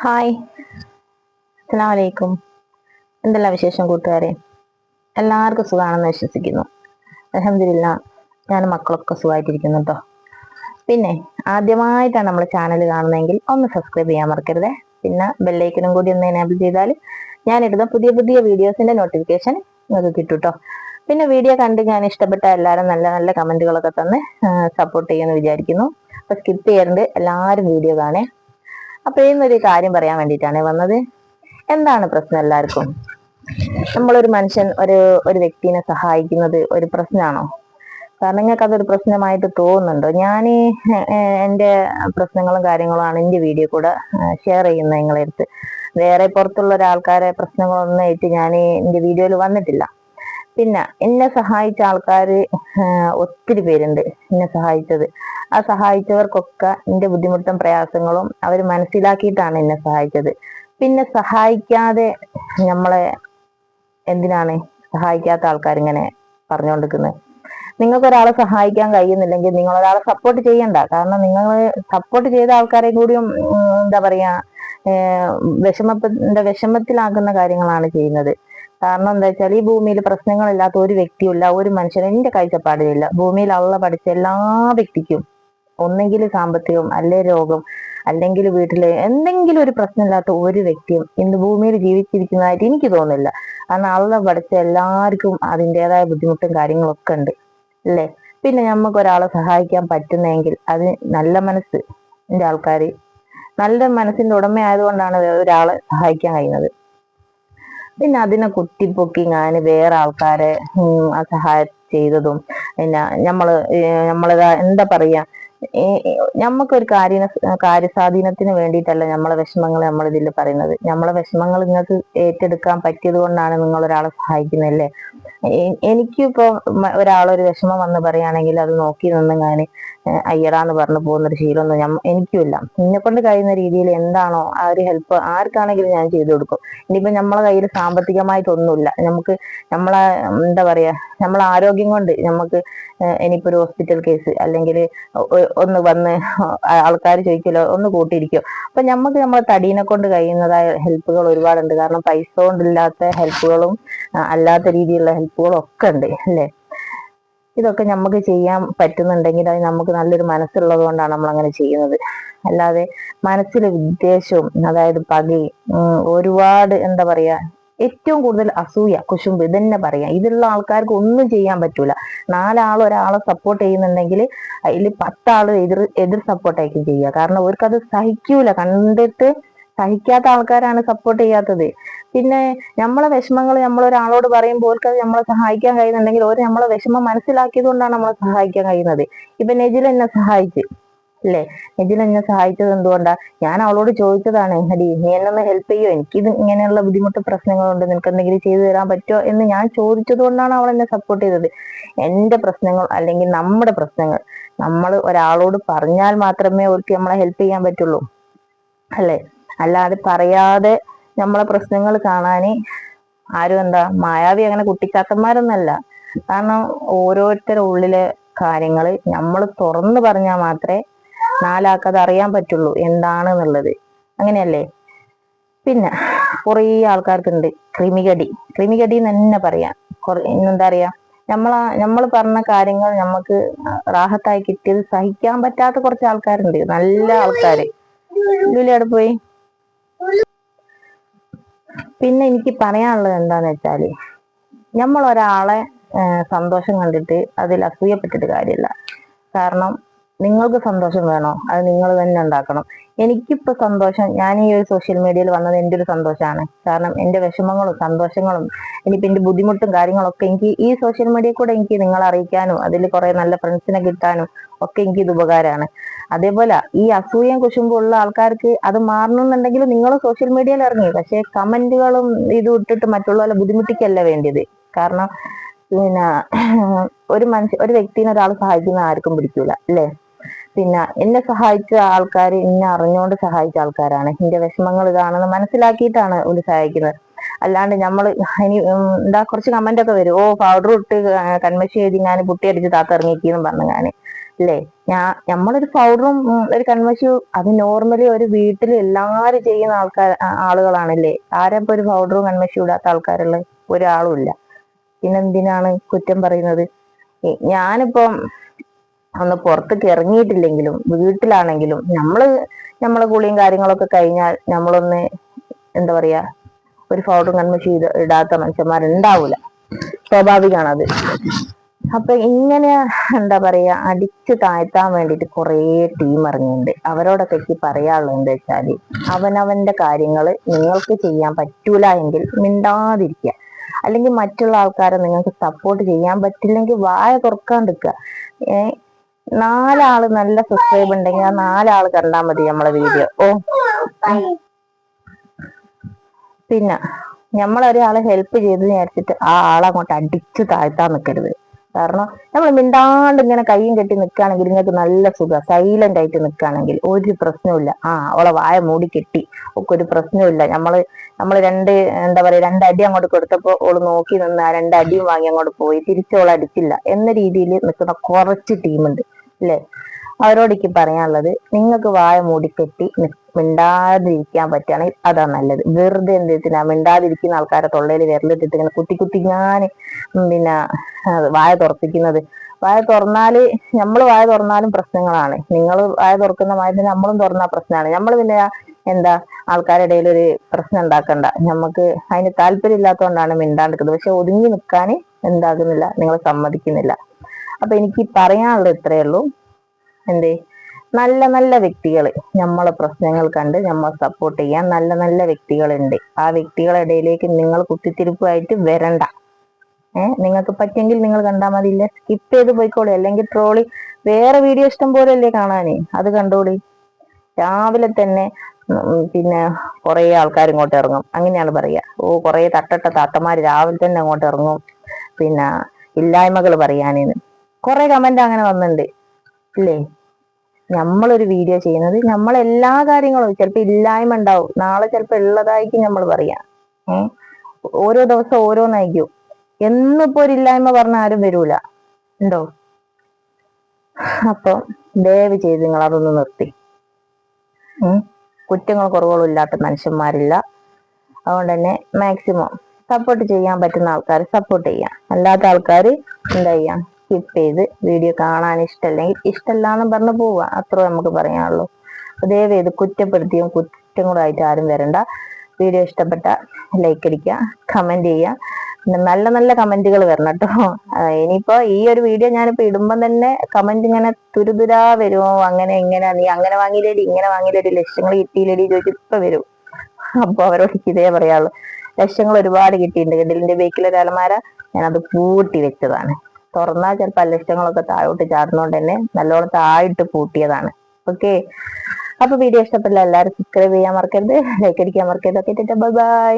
Hi, അസ്സലാമു അലൈക്കും. എന്തെല്ലാം വിശേഷം കൂട്ടുകാരെ? എല്ലാവർക്കും സുഖമാണെന്ന് വിശ്വസിക്കുന്നു. അൽഹംദുലില്ലാ, ഞാനും മക്കളൊക്കെ സുഖമായിട്ടിരിക്കുന്നു കേട്ടോ. പിന്നെ ആദ്യമായിട്ടാണ് നമ്മൾ ചാനൽ കാണുന്നതെങ്കിൽ ഒന്ന് സബ്സ്ക്രൈബ് ചെയ്യാൻ മറക്കരുതേ. പിന്നെ ബെല്ലൈക്കനും കൂടി ഒന്ന് എനേബിൾ ചെയ്താൽ ഞാനിടുന്ന പുതിയ പുതിയ വീഡിയോസിന്റെ നോട്ടിഫിക്കേഷൻ നിങ്ങൾക്ക് കിട്ടും കേട്ടോ. പിന്നെ വീഡിയോ കണ്ട് ഞാൻ ഇഷ്ടപ്പെട്ട എല്ലാവരും നല്ല നല്ല കമന്റുകളൊക്കെ തന്ന് സപ്പോർട്ട് ചെയ്യുമെന്ന് വിചാരിക്കുന്നു. അപ്പൊ സ്കിപ്പ് ചെയ്യരുത്, എല്ലാവരും വീഡിയോ കാണേ. അപ്പൊ ഇന്നൊരു കാര്യം പറയാൻ വേണ്ടിയിട്ടാണ് വന്നത്. എന്താണ് പ്രശ്നം എല്ലാവർക്കും? നമ്മളൊരു മനുഷ്യൻ ഒരു വ്യക്തിനെ സഹായിക്കുന്നത് ഒരു പ്രശ്നമാണോ? കാരണം നിങ്ങൾക്ക് അതൊരു പ്രശ്നമായിട്ട് തോന്നുന്നുണ്ടോ? ഞാൻ എൻ്റെ പ്രശ്നങ്ങളും കാര്യങ്ങളുമാണ് എൻ്റെ വീഡിയോ കൂടെ ഷെയർ ചെയ്യുന്നത് നിങ്ങളെ അടുത്ത്. വേറെ പുറത്തുള്ള ഒരാൾക്കാരെ പ്രശ്നങ്ങളൊന്നായിട്ട് ഞാൻ എൻ്റെ വീഡിയോയിൽ വന്നിട്ടില്ല. പിന്നെ എന്നെ സഹായിച്ച ആൾക്കാർ ഒത്തിരി പേരുണ്ട്. എന്നെ സഹായിച്ചത്, ആ സഹായിച്ചവർക്കൊക്കെ എന്റെ ബുദ്ധിമുട്ടും പ്രയാസങ്ങളും അവർ മനസ്സിലാക്കിയിട്ടാണ് എന്നെ സഹായിച്ചത്. പിന്നെ സഹായിക്കാതെ നമ്മളെ എന്തിനാണ് സഹായിക്കാത്ത ആൾക്കാർ ഇങ്ങനെ പറഞ്ഞുകൊണ്ടിരിക്കുന്നത്? നിങ്ങൾക്ക് ഒരാളെ സഹായിക്കാൻ കഴിയുന്നില്ലെങ്കിൽ നിങ്ങൾ ഒരാളെ സപ്പോർട്ട് ചെയ്യണ്ട. കാരണം നിങ്ങൾ സപ്പോർട്ട് ചെയ്ത ആൾക്കാരെ കൂടിയും എന്താ പറയാ വിഷമത്തിലാക്കുന്ന കാര്യങ്ങളാണ് ചെയ്യുന്നത്. കാരണം എന്താ വെച്ചാൽ ഈ ഭൂമിയിൽ പ്രശ്നങ്ങളില്ലാത്ത ഒരു വ്യക്തിയില്ല, ഒരു മനുഷ്യനും എന്റെ കാഴ്ചപ്പാടിലില്ല. ഭൂമിയിൽ അള്ള പഠിച്ച എല്ലാ വ്യക്തിക്കും ഒന്നെങ്കിൽ സാമ്പത്തികം, അല്ലെ രോഗം, അല്ലെങ്കിൽ വീട്ടില് എന്തെങ്കിലും ഒരു പ്രശ്നമില്ലാത്ത ഒരു വ്യക്തിയും ഇന്ന് ഭൂമിയിൽ ജീവിച്ചിരിക്കുന്നതായിട്ട് എനിക്ക് തോന്നുന്നില്ല. കാരണം അള്ള പഠിച്ച എല്ലാവർക്കും അതിൻ്റെതായ ബുദ്ധിമുട്ടും കാര്യങ്ങളൊക്കെ ഉണ്ട് അല്ലേ? പിന്നെ നമുക്ക് ഒരാളെ സഹായിക്കാൻ പറ്റുന്നെങ്കിൽ അത് നല്ല മനസ്സ്, എൻ്റെ ആൾക്കാര് നല്ല മനസ്സിന്റെ ഉടമയായതുകൊണ്ടാണ് ഒരാളെ സഹായിക്കാൻ കഴിയുന്നത്. പിന്നെ അതിനെ കുത്തിപ്പൊക്കി ഞാൻ വേറെ ആൾക്കാരെ ആ സഹായം ചെയ്തതും പിന്നെ നമ്മളിതാ എന്താ പറയാ, നമുക്കൊരു കാര്യസ്വാധീനത്തിന് വേണ്ടിയിട്ടല്ല നമ്മളെ വിഷമങ്ങൾ നമ്മൾ ഇതിൽ പറയുന്നത്. നമ്മളെ വിഷമങ്ങൾ നിങ്ങൾക്ക് ഏറ്റെടുക്കാൻ പറ്റിയത് കൊണ്ടാണ് നിങ്ങൾ ഒരാളെ സഹായിക്കുന്നതല്ലേ. എനിക്കിപ്പോ ഒരാളൊരു വിഷമം വന്ന് പറയുകയാണെങ്കിൽ അത് നോക്കി നിന്ന് ഞാൻ അയ്യടാന്ന് പറഞ്ഞു പോകുന്നൊരു ശീലമൊന്നും എനിക്കുമില്ല. എന്നെ കൊണ്ട് കഴിയുന്ന രീതിയിൽ എന്താണോ ആ ഒരു ഹെൽപ്പ് ആർക്കാണെങ്കിലും ഞാൻ ചെയ്തു കൊടുക്കും. ഇനിയിപ്പോ നമ്മളെ കയ്യിൽ സാമ്പത്തികമായിട്ടൊന്നുമില്ല, നമുക്ക് നമ്മളെ എന്താ പറയാ നമ്മളെ ആരോഗ്യം കൊണ്ട് നമുക്ക് ഇനിയിപ്പോ ഒരു ഹോസ്പിറ്റൽ കേസ് അല്ലെങ്കിൽ ഒന്ന് വന്ന് ആൾക്കാർ ചോദിക്കലോ ഒന്ന് കൂട്ടിയിരിക്കോ, അപ്പൊ നമുക്ക് നമ്മളെ തടീനെ കൊണ്ട് കഴിയുന്നതായ ഹെൽപ്പുകൾ ഒരുപാടുണ്ട്. കാരണം പൈസ കൊണ്ടില്ലാത്ത ഹെൽപ്പുകളും അല്ലാത്ത രീതിയിലുള്ള ഹെൽപ്പുകളും ഒക്കെ ഉണ്ട് അല്ലേ? ഇതൊക്കെ നമുക്ക് ചെയ്യാൻ പറ്റുന്നുണ്ടെങ്കിൽ അത് നമുക്ക് നല്ലൊരു മനസ്സുള്ളത് കൊണ്ടാണ് നമ്മൾ അങ്ങനെ ചെയ്യുന്നത്. അല്ലാതെ മനസ്സിലെ വിദ്വേഷവും അതായത് പകയും ഒരുപാട് എന്താ പറയാ ഏറ്റവും കൂടുതൽ അസൂയ, കുശുമ്പ് ഇതന്നെ പറയാം. ഇതുള്ള ആൾക്കാർക്ക് ഒന്നും ചെയ്യാൻ പറ്റൂല. നാലാൾ ഒരാളെ സപ്പോർട്ട് ചെയ്യുന്നുണ്ടെങ്കിൽ അതിൽ 10 ആള് എതിർ സപ്പോർട്ടായിരിക്കും ചെയ്യുക. കാരണം അവർക്കത് സഹിക്കൂല, കണ്ടിട്ട് സഹിക്കാത്ത ആൾക്കാരാണ് സപ്പോർട്ട് ചെയ്യാത്തത്. പിന്നെ നമ്മളെ വിഷമങ്ങൾ നമ്മൾ ഒരാളോട് പറയുമ്പോൾ അവർക്ക് അത് നമ്മളെ സഹായിക്കാൻ കഴിയുന്നുണ്ടെങ്കിൽ അവർ നമ്മളെ വിഷമം മനസ്സിലാക്കിയത് കൊണ്ടാണ് നമ്മളെ സഹായിക്കാൻ കഴിയുന്നത്. ഇപ്പൊ നെജിൽ എന്നെ സഹായിച്ച് അല്ലേ? നെജിൽ എന്നെ സഹായിച്ചത് എന്തുകൊണ്ടാ? ഞാൻ അവളോട് ചോദിച്ചതാണ്, എടി നീ എന്നെ ഒന്ന് ഹെൽപ്പ് ചെയ്യോ, എനിക്കിത് ഇങ്ങനെയുള്ള ബുദ്ധിമുട്ട് പ്രശ്നങ്ങളുണ്ട്, നിനക്ക് എന്തെങ്കിലും ചെയ്തു തരാൻ പറ്റുമോ എന്ന് ഞാൻ ചോദിച്ചത് കൊണ്ടാണ് അവൾ എന്നെ സപ്പോർട്ട് ചെയ്തത്. എന്റെ പ്രശ്നങ്ങൾ അല്ലെങ്കിൽ നമ്മുടെ പ്രശ്നങ്ങൾ നമ്മൾ ഒരാളോട് പറഞ്ഞാൽ മാത്രമേ അവർക്ക് നമ്മളെ ഹെൽപ്പ് ചെയ്യാൻ പറ്റുള്ളൂ അല്ലേ? അല്ലാതെ പറയാതെ നമ്മളെ പ്രശ്നങ്ങൾ കാണാന് ആരും എന്താ മായാവി അങ്ങനെ കുട്ടിച്ചാത്തന്മാരൊന്നല്ല. കാരണം ഓരോരുത്തരുടെ ഉള്ളിലെ കാര്യങ്ങൾ നമ്മൾ തുറന്നു പറഞ്ഞാൽ മാത്രമേ നാലാൾക്കത് അറിയാൻ പറ്റുള്ളൂ എന്താണെന്നുള്ളത്. അങ്ങനെയല്ലേ? പിന്നെ കുറേ ആൾക്കാർക്കുണ്ട് ക്രിമികടി എന്ന് തന്നെ പറയാം. എന്താ പറയാ, നമ്മൾ പറഞ്ഞ കാര്യങ്ങൾ നമുക്ക് റാഹത്തായി കിട്ടിയത് സഹിക്കാൻ പറ്റാത്ത കുറച്ച് ആൾക്കാരുണ്ട്, നല്ല ആൾക്കാര്. ഇതിലൂടെ പോയി. പിന്നെ എനിക്ക് പറയാനുള്ളത് എന്താന്ന് വെച്ചാല്, നമ്മൾ ഒരാളെ സന്തോഷം കണ്ടിട്ട് അതിൽ അസൂയപ്പെട്ടിട്ട് കാര്യമില്ല. കാരണം നിങ്ങൾക്ക് സന്തോഷം വേണോ, അത് നിങ്ങൾ തന്നെ ഉണ്ടാക്കണം. എനിക്കിപ്പോ സന്തോഷം, ഞാൻ ഈ ഒരു സോഷ്യൽ മീഡിയയിൽ വന്നത് എൻ്റെ ഒരു സന്തോഷമാണ്. കാരണം എൻ്റെ വിഷമങ്ങളും സന്തോഷങ്ങളും ഇനിയിപ്പോ എൻ്റെ ബുദ്ധിമുട്ടും കാര്യങ്ങളൊക്കെ എനിക്ക് ഈ സോഷ്യൽ മീഡിയ കൂടെ എനിക്ക് നിങ്ങളെ അറിയിക്കാനും അതിൽ കുറെ നല്ല ഫ്രണ്ട്സിനെ കിട്ടാനും ഒക്കെ എനിക്ക് ഇത് ഉപകാരമാണ്. അതേപോലെ ഈ അസൂയം കുശുമ്പും ഉള്ള ആൾക്കാർക്ക് അത് മാറണമെന്നുണ്ടെങ്കിൽ നിങ്ങൾ സോഷ്യൽ മീഡിയയിൽ ഇറങ്ങി, പക്ഷെ കമന്റുകളും ഇത് ഇട്ടിട്ട് മറ്റുള്ളവരെ ബുദ്ധിമുട്ടിക്കല്ല വേണ്ടത്. കാരണം പിന്നെ ഒരു വ്യക്തിനെ ഒരാൾ സഹായിക്കുന്ന ആർക്കും പിടിക്കൂല അല്ലേ? പിന്നെ എന്നെ സഹായിച്ച ആൾക്കാർ എന്നെ അറിഞ്ഞുകൊണ്ട് സഹായിച്ച ആൾക്കാരാണ്. എന്റെ വിഷമങ്ങൾ ഇതാണെന്ന് മനസ്സിലാക്കിയിട്ടാണ് ഒരു സഹായിക്കുന്നത്. അല്ലാണ്ട് നമ്മൾ ഇനി കുറച്ച് കമന്റ് ഒക്കെ വരും, ഓ പൗഡർ ഇട്ട് കൺമഷി എഴുതി ഞാൻ പുട്ടി അടിച്ച് താത്ത ഇറങ്ങിക്കുന്നു പറഞ്ഞു ഞാൻ. അല്ലേ? നമ്മളൊരു പൗഡറും ഒരു കൺമഷി അത് നോർമലി ഒരു വീട്ടിൽ എല്ലാരും ചെയ്യുന്ന ആളുകളാണല്ലേ. ആരാ ഇപ്പൊ ഒരു പൗഡറും കൺമഷി ഇടാത്ത ആൾക്കാരുള്ള? ഒരാളും ഇല്ല. പിന്നെന്തിനാണ് കുറ്റം പറയുന്നത്? ഞാനിപ്പം ഒന്ന് പുറത്തേക്ക് ഇറങ്ങിയിട്ടില്ലെങ്കിലും വീട്ടിലാണെങ്കിലും നമ്മളെ കുളിയും കാര്യങ്ങളൊക്കെ കഴിഞ്ഞാൽ നമ്മളൊന്ന് എന്താ പറയാ ഒരു പൗഡറും കൺമഷി ഇടാത്ത മനുഷ്യന്മാരുണ്ടാവൂല. സ്വാഭാവികമാണത്. അപ്പൊ ഇങ്ങനെ എന്താ പറയാ അടിച്ചു താഴ്ത്താൻ വേണ്ടിയിട്ട് കുറേ ടീം ഇറങ്ങിയിട്ടുണ്ട്. അവരോടൊക്കെ എനിക്ക് പറയാനുള്ളത് എന്താ വെച്ചാല് അവനവന്റെ കാര്യങ്ങൾ നിങ്ങൾക്ക് ചെയ്യാൻ പറ്റൂല എങ്കിൽ മിണ്ടാതിരിക്കുക. അല്ലെങ്കിൽ മറ്റുള്ള ആൾക്കാരെ നിങ്ങൾക്ക് സപ്പോർട്ട് ചെയ്യാൻ പറ്റില്ലെങ്കിൽ വായ തുറക്കാണ്ടിരിക്കുക. 4 നല്ല സബ്സ്ക്രൈബ് ഉണ്ടെങ്കിൽ ആ 4 കണ്ടാൽ മതി നമ്മളെ വീഡിയോ. പിന്നെ നമ്മളൊരാളെ ഹെൽപ്പ് ചെയ്ത് വിചാരിച്ചിട്ട് ആ ആളെ അങ്ങോട്ട് അടിച്ചു താഴ്ത്താൻ നിൽക്കരുത്. കാരണം നമ്മൾ മിണ്ടാണ്ട് ഇങ്ങനെ കയ്യും കെട്ടി നിൽക്കുകയാണെങ്കിൽ നിങ്ങൾക്ക് നല്ല സുഖം. സൈലന്റ് ആയിട്ട് നിൽക്കുകയാണെങ്കിൽ ഒരു പ്രശ്നവുമില്ല. അവളെ വായ മൂടി കെട്ടി ഒക്കെ ഒരു പ്രശ്നവുമില്ല. നമ്മള് എന്താ പറയാ 2 അടി അങ്ങോട്ട് കൊടുത്തപ്പോ ഓള് നോക്കി നിന്ന് ആ 2 അടിയും വാങ്ങി അങ്ങോട്ട് പോയി. തിരിച്ചോളെ അടിച്ചില്ല എന്ന രീതിയിൽ നിൽക്കുന്ന കുറച്ച് ടീമുണ്ട് അല്ലെ. അവരോടേക്ക് പറയാനുള്ളത്, നിങ്ങൾക്ക് വായ മൂടിക്കെട്ടി മിണ്ടാതിരിക്കാൻ പറ്റുകയാണെങ്കിൽ അതാ നല്ലത്. വെറുതെ എന്തിനാ മിണ്ടാതിരിക്കുന്ന ആൾക്കാരെ തൊള്ളയിൽ വിരലിട്ടിട്ട് ഇങ്ങനെ കുത്തി ഞാൻ പിന്നെ വായ തുറപ്പിക്കുന്നത്. വായ തുറന്നാല് വായ തുറന്നാലും പ്രശ്നങ്ങളാണ്. നിങ്ങൾ വായ തുറക്കുന്ന മാതിരി നമ്മളും തുറന്നാ പ്രശ്നമാണ്. നമ്മൾ പിന്നെ എന്താ ആൾക്കാരുടെ ഇടയിൽ ഒരു പ്രശ്നം ഉണ്ടാക്കണ്ട. നമുക്ക് അതിന് താല്പര്യം ഇല്ലാത്തതുകൊണ്ടാണ് മിണ്ടാണ്ടിരിക്കുന്നത്. പക്ഷെ ഒതുങ്ങി നിൽക്കാൻ എന്താകുന്നില്ല, നിങ്ങൾ സമ്മതിക്കുന്നില്ല. അപ്പൊ എനിക്ക് പറയാനുള്ളത് ഇത്രയേ ഉള്ളൂ. നല്ല നല്ല വ്യക്തികൾ നമ്മളെ പ്രശ്നങ്ങൾ കണ്ട് നമ്മളെ സപ്പോർട്ട് ചെയ്യാൻ നല്ല വ്യക്തികളുണ്ട്. ആ വ്യക്തികളുടെ ഇടയിലേക്ക് നിങ്ങൾ കുത്തിത്തിരിപ്പായിട്ട് വരണ്ട. നിങ്ങൾക്ക് പറ്റുമെങ്കിൽ നിങ്ങൾ കണ്ടാൽ മതി. ഇല്ല സ്കിപ്പ് ചെയ്ത് പോയിക്കോളി. അല്ലെങ്കിൽ ട്രോളി വേറെ വീഡിയോ ഇഷ്ടം പോലെ അല്ലേ കാണാന്, അത് കണ്ടോളി. രാവിലെ തന്നെ പിന്നെ കുറെ ആൾക്കാർ ഇങ്ങോട്ട് ഇറങ്ങും. അങ്ങനെയാണ് പറയാ. കുറെ തട്ടട്ട താത്തമാര് രാവിലെ തന്നെ അങ്ങോട്ട് ഇറങ്ങും. പിന്നെ ഇല്ലായ്മകൾ പറയാനേന്ന് കുറെ കമന്റ് അങ്ങനെ വന്നിട്ടുണ്ട് അല്ലേ. നമ്മളൊരു വീഡിയോ ചെയ്യുന്നത് നമ്മളെല്ലാ കാര്യങ്ങളും ചിലപ്പോ ഇല്ലായ്മ ഉണ്ടാവും, നാളെ ചിലപ്പോ ഉള്ളതായിരിക്കും നമ്മൾ പറയാ. ഓരോ ദിവസം ഓരോന്നായിരിക്കും. എന്നിപ്പോ ഒരു ഇല്ലായ്മ പറഞ്ഞ ആരും വരൂല, ഉണ്ടോ? അപ്പൊ ദയവ് ചെയ്ത് നിങ്ങൾ അതൊന്ന് നിർത്തി. കുറ്റങ്ങൾ കുറവുകളും ഇല്ലാത്ത മനുഷ്യന്മാരില്ല. അതുകൊണ്ട് തന്നെ മാക്സിമം സപ്പോർട്ട് ചെയ്യാൻ പറ്റുന്ന ആൾക്കാർ സപ്പോർട്ട് ചെയ്യാം. അല്ലാത്ത ആൾക്കാർ എന്താ ചെയ്യാം, സ്കിപ്പ് ചെയ്ത് വീഡിയോ കാണാൻ ഇഷ്ടമല്ലെങ്കിൽ ഇഷ്ടമല്ലാന്നും പറഞ്ഞ് പോവുക. അത്ര നമുക്ക് പറയാനുള്ളൂ. ദയവ് ചെയ്ത് കുറ്റപ്പെടുത്തിയും കുറ്റങ്ങളായിട്ട് ആരും വരണ്ട. വീഡിയോ ഇഷ്ടപ്പെട്ട ലൈക്ക് അടിക്കുക, കമന്റ് ചെയ്യുക. പിന്നെ നല്ല കമന്റുകൾ വരണം കേട്ടോ. ഇനിയിപ്പോ ഈ ഒരു വീഡിയോ ഞാനിപ്പോ ഇടുമ്പം തന്നെ കമന്റ് ഇങ്ങനെ തുരുതുരാ വരുമോ, അങ്ങനെ ഇങ്ങനെ നീ അങ്ങനെ വാങ്ങിയില്ലേടി ഇങ്ങനെ വാങ്ങിയില്ലേടി ലക്ഷങ്ങൾ കിട്ടിയില്ലേടി ചോദിച്ചിട്ട് ഇപ്പൊ വരും. അപ്പൊ അവരോട് ഇതേ പറയാനുള്ളൂ. ലക്ഷങ്ങൾ ഒരുപാട് കിട്ടിയിട്ടുണ്ട്. ഗഡിലിന്റെ ബേക്കിലൊരു അലമാര ഞാനത് പൂട്ടി വെച്ചതാണ്. തുറന്നാൽ ചിലപ്പോൾ ലക്ഷങ്ങളൊക്കെ താഴോട്ട് ചാടുന്നോണ്ട് തന്നെ നല്ലോണം താഴിട്ട് പൂട്ടിയതാണ്. ഓക്കെ. അപ്പൊ വീഡിയോ ഇഷ്ടപ്പെട്ടില്ല എല്ലാവരും സബ്സ്ക്രൈബ് ചെയ്യാൻ മറക്കരുത്, ലൈക്ക് അടിക്കാൻ മറക്കരുത്. Okay, bye bye.